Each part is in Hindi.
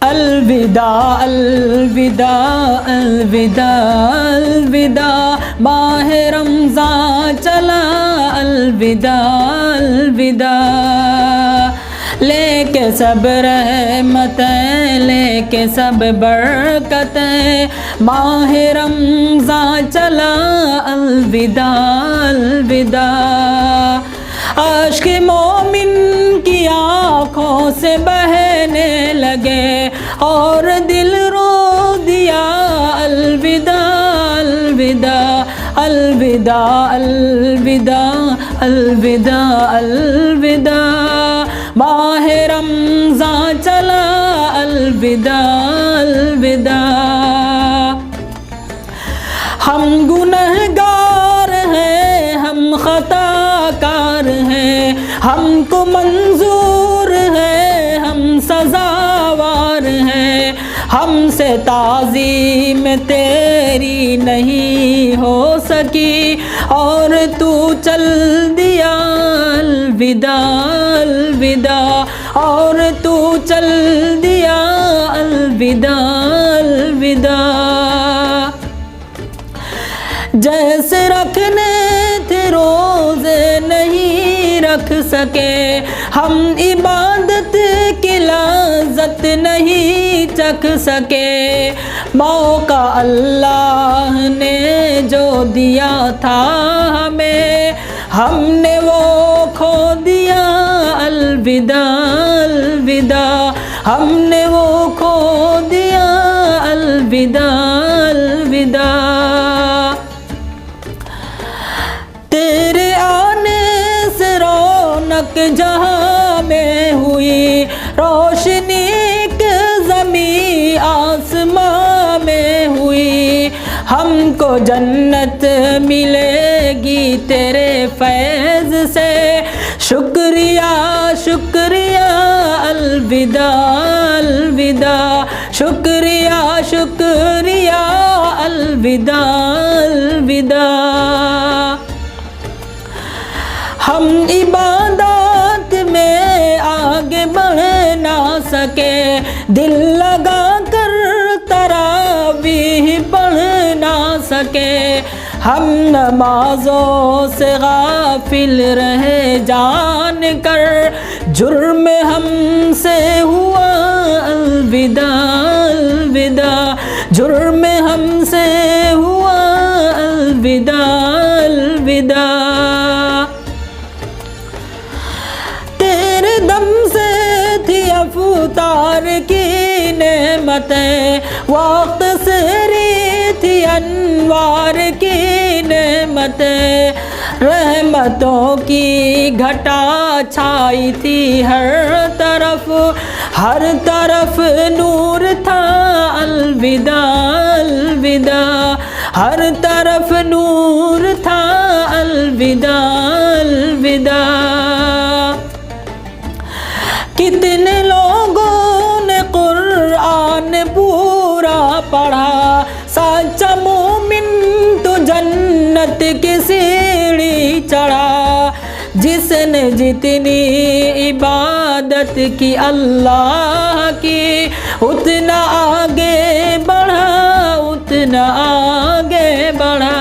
अलविदा अलविदा अलविदा अलविदा, माह रमज़ान चला अलविदा अलविदा। लेके सब रहमतें, लेके सब बरकतें, माह रमज़ान चला अलविदा अलविदा। आशिक मोमिन की आँखों से बहने लगे और दिल रो दिया अलविदा अलविदा अलविदा अलविदा अलविदा अलविदा, माह रमज़ान चला अलविदा अलविदा। हम गुनहगार हैं, हम खताकार हैं, हमको मंजूर है, हम सजावार हैं, हमसे ताज़ीम तेरी नहीं हो सकी और तू चल दिया अलविदा अलविदा, और तू चल दिया अलविदा अलविदा। जैसे रखने थे रोज़े नहीं रख सके, हम इबादत की लज़्ज़त नहीं चख सके, मौका अल्लाह ने जो दिया था हमें, हमने वो खो दिया अलविदा अलविदा, हमने वो खो दिया अलविदा अलविदा। तेरे आने से रौनक जहाँ में हुई, रोशनी के ज़मीं आसमां में हुई, हमको जन्नत मिलेगी तेरे फैज़ से, शुक्रिया शुक्रिया अलविदा अलविदा, शुक्रिया शुक्रिया अलविदा अलविदा। हम इबादत में आगे बढ़ ना सके, दिल लगा कर तरावीह पढ़ ना सके, हम नमाज़ों से गाफिल रहे जान कर, जुर्म हमसे हुआ अलविदा अलविदा, जुर्म हमसे हुआ अलविदा अलविदा। तेरे दम से थी अफ्तार की नेमतें, वक्त से थी अनवार की नेमतें, रहमतों की घटा छाई थी हर तरफ नूर था अलविदा अलविदा, हर तरफ नूर था अलविदा अलविदा। कितने लोगों ने कुरान पूरा पढ़ा, सच्चा मोमिन तो जन्नत की सीढ़ी चढ़ा, जिसने जितनी इबादत की अल्लाह की, उतना आगे बढ़ा उतना आगे बढ़ा।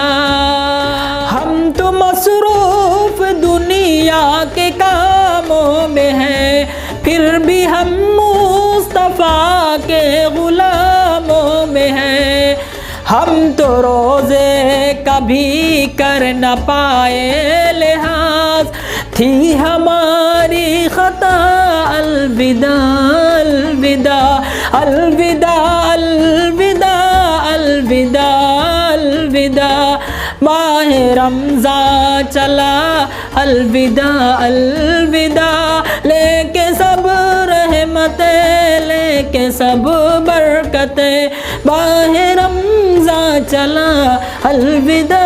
हम तो मसरूफ दुनिया के कामों में हैं, फिर भी हम मुस्तफ़ा के गुलामों में हैं, हम तो रोज़े कभी कर न पाए लिहाज, थी हमारी खता अलविदा अलविदा अलविदा अलविदा अलविदा अलविदा। माह रमज़ान चला अलविदा अलविदा, लेके सब रहमतें, लेके सब बरकतें, माह रमज़ान चला अलविदा